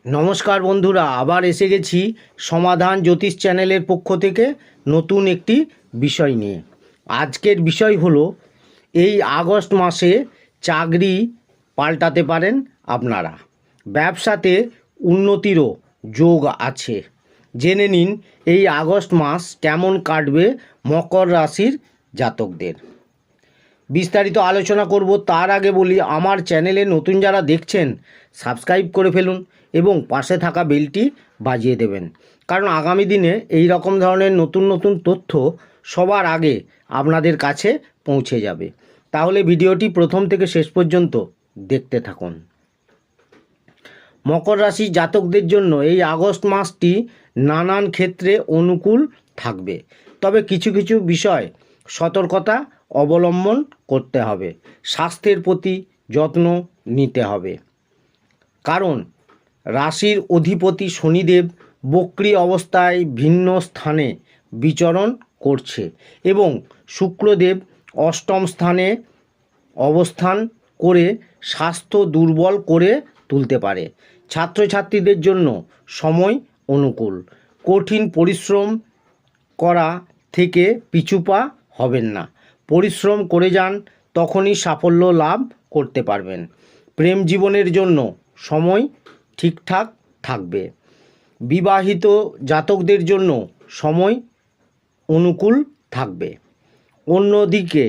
নমস্কার বন্ধুরা, আবার এসে গেছি সমাধান জ্যোতিষ চ্যানেলের পক্ষ থেকে নতুন একটি বিষয় নিয়ে। আজকের বিষয় হলো এই আগস্ট মাসে চাকরি পাল্টাতে পারেন আপনারা, ব্যবসাতে উন্নতিরও যোগ আছে। জেনে নিন এই আগস্ট মাস কেমন কাটবে মকর রাশির জাতকদের। বিস্তারিত আলোচনা করব। তার আগে বলি, আমার চ্যানেলে নতুন যারা দেখছেন সাবস্ক্রাইব করে ফেলুন এবং পাশে থাকা বেলটি বাজিয়ে দেবেন, কারণ আগামী দিনে এই রকম ধরনের নতুন নতুন তথ্য সবার আগে আপনাদের কাছে পৌঁছে যাবে। তাহলে ভিডিওটি প্রথম থেকে শেষ পর্যন্ত দেখতে থাকুন। মকর রাশি জাতকদের জন্য এই আগস্ট মাসটি নানান ক্ষেত্রে অনুকূল থাকবে, তবে কিছু কিছু বিষয় সতর্কতা অবলম্বন করতে হবে। স্বাস্থ্যের প্রতি যত্ন নিতে হবে, কারণ রাশির অধিপতি শনিদেব বক্রী অবস্থায় ভিন্ন স্থানে বিচরণ করছে এবং শুক্রদেব অষ্টম স্থানে অবস্থান করে স্বাস্থ্য দুর্বল করে তুলতে পারে। ছাত্রছাত্রীদের জন্য সময় অনুকূল। কঠিন পরিশ্রম করা থেকে পিছুপা হবেন না। পরিশ্রম করে যান, তখনই সাফল্য লাভ করতে পারবেন। প্রেম জীবনের জন্য সময় ঠিকঠাক থাকবে। বিবাহিত জাতকদের জন্য সময় অনুকূল থাকবে। অন্যদিকে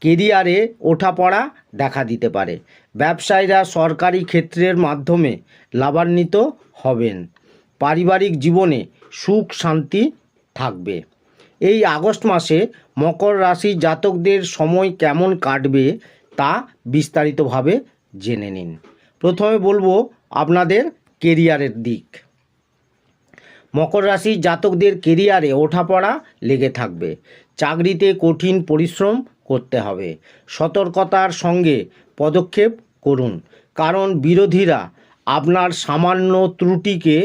কেরিয়ারে ওঠাপড়া দেখা দিতে পারে। ব্যবসায়ীরা সরকারি ক্ষেত্রের মাধ্যমে লাভান্বিত হবেন। পারিবারিক জীবনে সুখ শান্তি থাকবে। এই আগস্ট মাসে মকর রাশি জাতকদের সময় কেমন কাটবে তা বিস্তারিতভাবে জেনে নিন। প্রথমে বলবো আপনাদের কেরিয়ারের দিক। মকর রাশি জাতকদের কেরিয়ারে ওঠাপড়া লেগে থাকবে। চাকরিতে কঠিন পরিশ্রম করতে হবে। সতর্কতার সঙ্গে পদক্ষেপ করুন, কারণ বিরোধীরা আপনার সামান্য ত্রুটিকে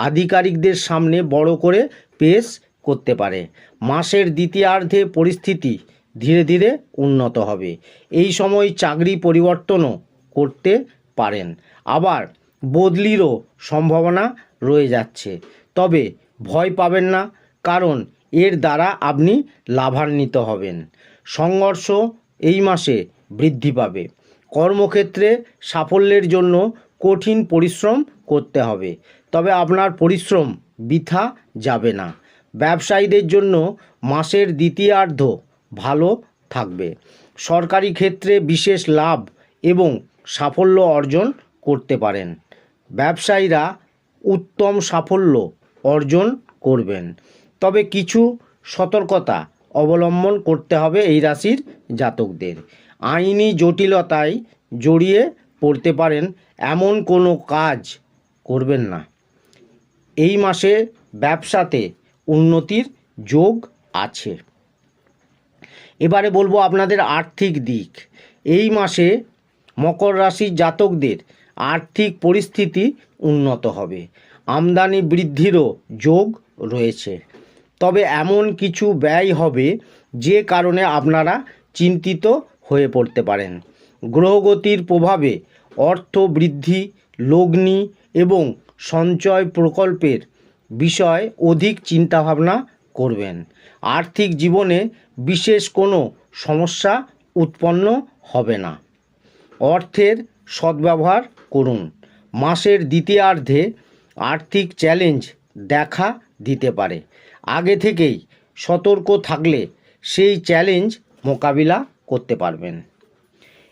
আধিকারিকদের সামনে বড় করে পেশ করতে পারে। মাসের দ্বিতীয়ার্ধে পরিস্থিতি ধীরে ধীরে উন্নত হবে। এই সময় চাকরি পরিবর্তনও করতে পারেন, আবার বদলিরও সম্ভাবনা রয়ে যাচ্ছে। তবে ভয় পাবেন না, কারণ এর দ্বারা আপনি লাভান্বিত হবেন। সংঘর্ষ এই মাসে বৃদ্ধি পাবে। কর্মক্ষেত্রে সাফল্যের জন্য কঠিন পরিশ্রম করতে হবে, তবে আপনার পরিশ্রম বৃথা যাবে না। ব্যবসায়ীদের জন্য মাসের দ্বিতীয়ার্ধ ভালো থাকবে। সরকারি ক্ষেত্রে বিশেষ লাভ এবং সাফল্য অর্জন করতে পারেন। ব্যবসায়ীরা উত্তম সাফল্য অর্জন করবেন, তবে কিছু সতর্কতা অবলম্বন করতে হবে এই রাশির জাতকদের। আইনি জটিলতায় জড়িয়ে পড়তে পারেন, এমন কোনো কাজ করবেন না। এই মাসে ব্যবসাতে উন্নতির যোগ আছে। এবারে বলবো আপনাদের আর্থিক দিক। এই মাসে মকর রাশির জাতকদের আর্থিক পরিস্থিতি উন্নত হবে। আমদানি বৃদ্ধিরও যোগ রয়েছে, তবে এমন কিছু ব্যয় হবে যে কারণে আপনারা চিন্তিত হয়ে পড়তে পারেন। গ্রহগতির প্রভাবে অর্থ বৃদ্ধি, লগ্নি এবং সঞ্চয় প্রকল্পের বিষয়ে অধিক চিন্তাভাবনা করবেন। আর্থিক জীবনে বিশেষ কোনো সমস্যা উৎপন্ন হবে না। অর্থের সদ্ব্যবহার করুন। মাসের দ্বিতীয়ার্ধে আর্থিক চ্যালেঞ্জ দেখা দিতে পারে। আগে থেকেই সতর্ক থাকলে সেই চ্যালেঞ্জ মোকাবিলা করতে পারবেন।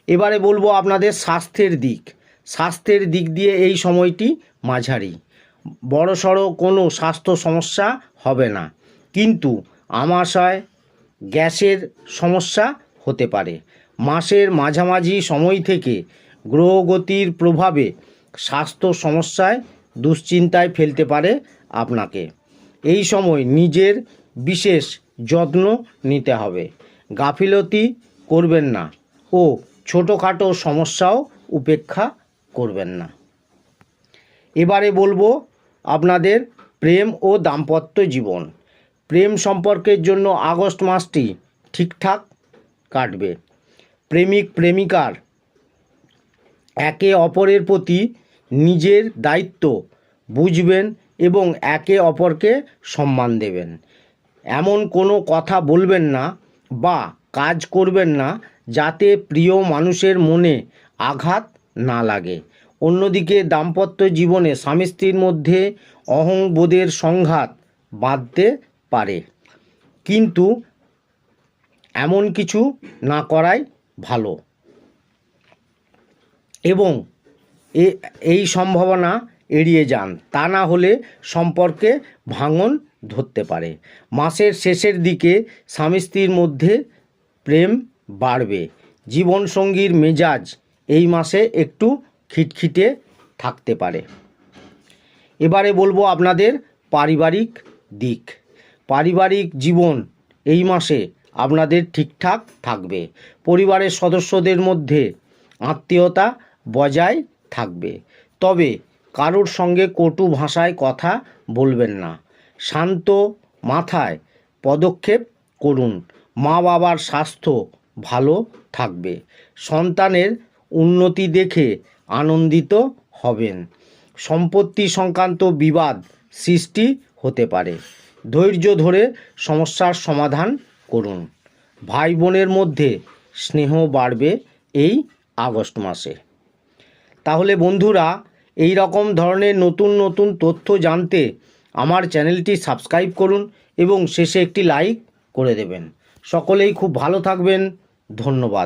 এবারে বলবো আপনাদের স্বাস্থ্যের দিক। স্বাস্থ্যের দিক দিয়ে এই সময়টি মাঝারি। বড়সড় কোনো স্বাস্থ্য সমস্যা হবে না, কিন্তু আমাশয় গ্যাসের সমস্যা হতে পারে। মাসের মাঝামাঝি সময় থেকে গ্রহগতির প্রভাবে স্বাস্থ্য সমস্যায় দুশ্চিন্তায় ফেলতে পারে আপনাকে। এই সময় নিজের বিশেষ যত্ন নিতে হবে। গাফিলতি করবেন না ও ছোটোখাটো সমস্যাও উপেক্ষা করবেন না। এবারে বলবো আপনাদের প্রেম ও দাম্পত্য জীবন। প্রেম সম্পর্কের জন্য আগস্ট মাসটি ঠিকঠাক কাটবে। প্রেমিক প্রেমিকার একে অপরের প্রতি নিজের দায়িত্ব বুঝবেন এবং একে অপরকে সম্মান দেবেন। এমন কোনো কথা বলবেন না বা কাজ করবেন না যাতে প্রিয় মানুষের মনে আঘাত না লাগে। অন্যদিকে দাম্পত্য জীবনে স্বামী স্ত্রীর মধ্যে অহংবোধের সংঘাত বাঁধতে পারে, কিন্তু এমন কিছু না করাই ভালো এবং এই সম্ভাবনা এড়িয়ে যান, তা না হলে সম্পর্কে ভাঙন ধরতে পারে। মাসের শেষের দিকে স্বামী স্ত্রীর মধ্যে প্রেম বাড়বে। জীবনসঙ্গীর মেজাজ এই মাসে একটু খিটখিটে থাকতে পারে। এবারে বলবো আপনাদের পারিবারিক দিক। পারিবারিক জীবন এই মাসে আপনাদের ঠিকঠাক থাকবে। পরিবারের সদস্যদের মধ্যে আত্মীয়তা বজায় থাকবে, তবে কারোর সঙ্গে কটু ভাষায় কথা বলবেন না। শান্ত মাথায় পদক্ষেপ করুন। মা বাবার স্বাস্থ্য ভালো থাকবে। সন্তানের উন্নতি দেখে আনন্দিত হবেন। সম্পত্তি সংক্রান্ত বিবাদ সৃষ্টি হতে পারে। ধৈর্য ধরে সমস্যার সমাধান করুন। ভাই বোনের মধ্যে স্নেহ বাড়বে এই আগস্ট মাসে। তাহলে বন্ধুরা, এই রকম ধরনের নতুন নতুন তথ্য জানতে আমার চ্যানেলটি সাবস্ক্রাইব করুন এবং শেষে একটি লাইক করে দেবেন। সকলেই খুব ভালো থাকবেন। ধন্যবাদ।